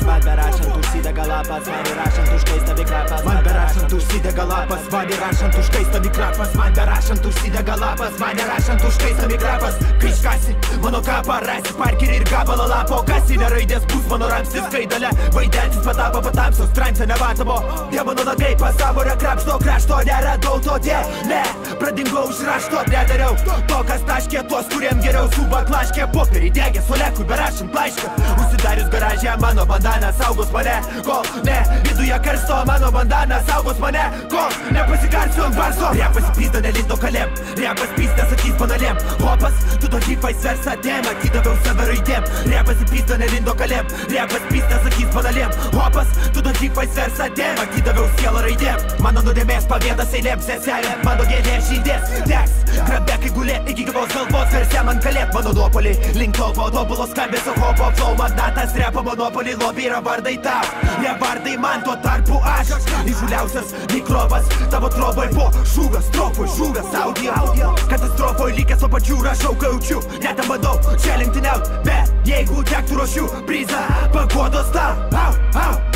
Man berašant užsidega lapas, man įrašant užkaista mikrapas. Man berašant užsidega lapas, man įrašant užkaista mikrapas. Man berašant užsidega lapas, man įrašant užkaista mikrapas. Kai iškasi mano kapą, rasi parkerį ir gabalą lapo. Kasinė raidės bus mano ramstis, skaidalė vaidentis patapo patamsios, transe nevatomo. Demonų nagai pasavorę krapšto, krašto neradau to tie. Ne, pradingau už rašto, nedariau to, kas taškė tuos, kuriem geriau suba klaškė. Popierį degė solekui berašant laišką. Užsidarius garažė mano bandana saugos mane, kol ne viduje karsto. Mano bandana saugos mane, kol nepasikarsiu ant barso. Repas pizda nelindo kalėm, repas pizda sakys banalėm. Hopas, tu tokį vice-versa dėm, atidaviau save raidėm. Repas pizda nelindo kalėm, repas pizda sakys banalėm. Hopas, tu tokį vice-versa dėm, atidaviau sielą raidėm. Mano nuodėmės pavėdas eilėm, seselė, mano gėlė žydės. Teks, krabekai gulė, iki gyvos galvos garsiam ant kalėt. Mano nuopolį, link topo, tobulo skambėsio hopo, flow magnatas, repo monopolį, lobby yra vardai tau, ne vardai man, tuo tarpu aš įžuliausias mikrobas, tavo troboj po šūgas, tropoj žuvęs audio. Katastrofoj likęs o pačių rašau, kai jaučiu, net bandau čia lenktyniaut, bet jeigu tektų ruošiu prizą, paguodos tau,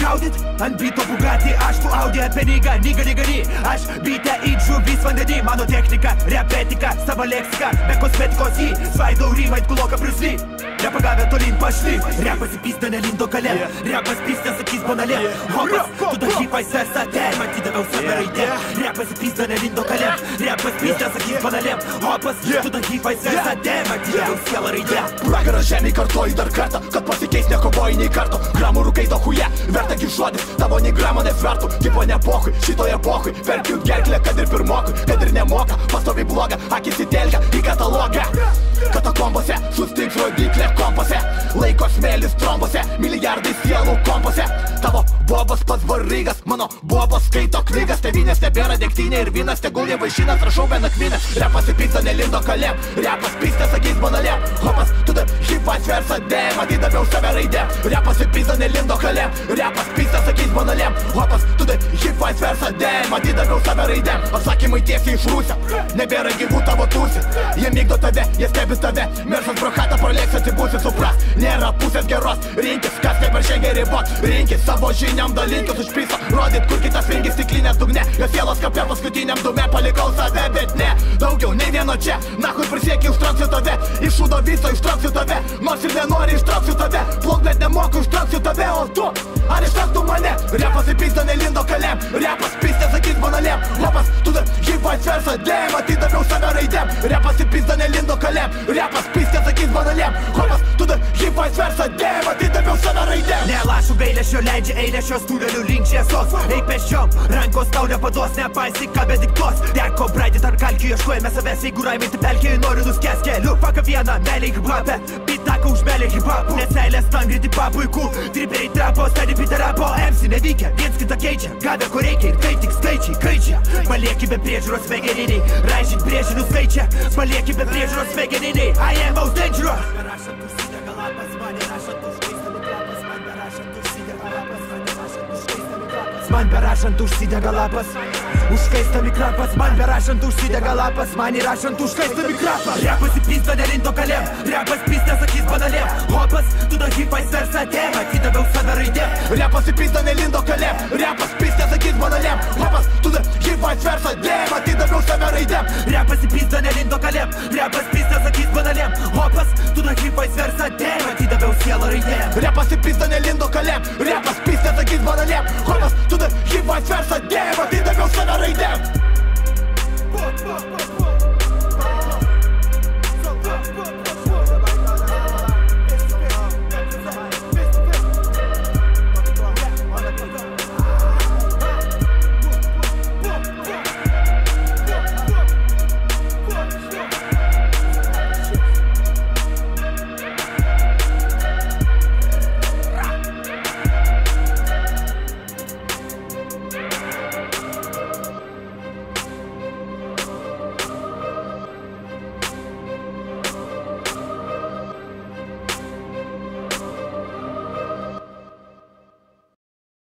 gaudyt ant bito Bugatti, aš tu Audi ant penigą, niga, aš bite įdžiu vis vandenį, mano technika, repetika, savo leksika, be kosmetikos į svaidau rymą, it kuloka Bruce Lee. Nepagavę tolin pašly, repas įpizda nelindo kalėm, repas pizda sakys banalėm. Hopas, tu dažy vice-versa dėm, atidaviau save raidėm. Repas įpizda nelindo kalėm, repas pizda sakys banalėm. Hopas, tu dažy vice-versa dėm, atidaviau sielą raidėm. Pragaras žemėj kartuoji dar kartą, kad pasikeis nekovoji nei karto. Gramų rūkai do chuje, verta gižodis, tavo nei gramo nesvertų. Tipo nepohui, šitoje epohui, verkiu gerklę, kad ir pirmokui, kad ir nemoka. Pastoviai bloga, akis įtelkia į katalogą. Katakombose, sustiks rodiklė kompose, laiko smėlis trombose, milijardai sielų kompose. Tavo bobas pats varygas, mano bobas skaito knygas. Tevinės nebėra degtinė ir vynas, tegul jie vaišinas, rašau be nakvinės. Repas į pizdą nelindo kalėm, repas pizda sakys banalėm. Hopas, tu dar hip vice-versa dėm, atidaviau save raidėm. Repas į pizdą nelindo kalėm, repas pizda sakys banalėm. Hopas, tu dar hip vice-versa dėm, atidaviau save raidėm. Atsakymai tiesiai iš rūsio, nebėra gyvų tavo tūsi. Jie mygdo tave, jie stebi tave, mersas pro chatą pralėks atsibūsi, supras. Nėra pusės geros, rinkis, kas neperžengia ribot. Rinkis, savo žiniam dalinkis už piso, rodyt, kur kitas rinkis stiklinės dugne. Jo sielos kapė paskutiniam dume, palikau save, bet ne daugiau nei vieno čia. Nahui prisiekiu, ištrauksiu tave, iš šūdo viso ištrauksiu tave. Nors ir nenori ištrauksiu tave, pluk, bet nemoku ištrauksiu tave. O tu, ar ištrauktų mane? Repas į pizdą nelindo kalėm, repas pizda sakys banalėm. Hopas, tu dar hip vice-versa dėm, atidaviau save raidėm. Repas į pizdą nelindo kalėm, repas pizda sakys banalėm. Hopas, tu dar hip vice-versa dėm, atidaviau save raidėm. Nelašų gailėšio leidžia eilėšios tunelių link šviesos. Eik pėsčiom, rankos tau nepaduos, nepaisyk, ką bediktos. Teko braidį tarp kalkių, ieškojame savęs, jeigu raimai tai pelkėjai noriu nuskęs keliu. Paka vieną, meilė hip-hopę, pitaka už meilę hip-hopų. Nes eilės tangryti papuikų, triperiai trapo, stadi piterapo. MC nevykia, viens kitą keičia, gavę ko reikia ir tai tik skaičiai, kaičia. Palieki be priežiūros smegeniniai, raižyt brėžinius skaičia. Palieki be priežiūros smegeniniai, I am most dangerous. Man berašant užsidega lapas, užkaista mikrapas. Man berašant užsidega lapas, man įrašant užkaista mikrapas. Repas į pizdą nelindo kalėm, repas pizda sakys banalėm. Hopas, tu dar hip vice-versa dėm, atidaviau save raidėm. Repas į pizdą nelindo kalėm, repas pizda sakys banalėm. Hopas, tu dar hip vice-versa dėm, atidaviau save raidėm. Repas į pizdą nelindo kalėm, repas pizda sakys banalėm. Hopas, tu dar hip vice-versa dėm, atidaviau sielą raidėm. Repas į pizdą nelindo kalėm, repas pizda sakys banalėm. Hopas, tu dar hip vice-versa dėm, atidaviau save raidėm.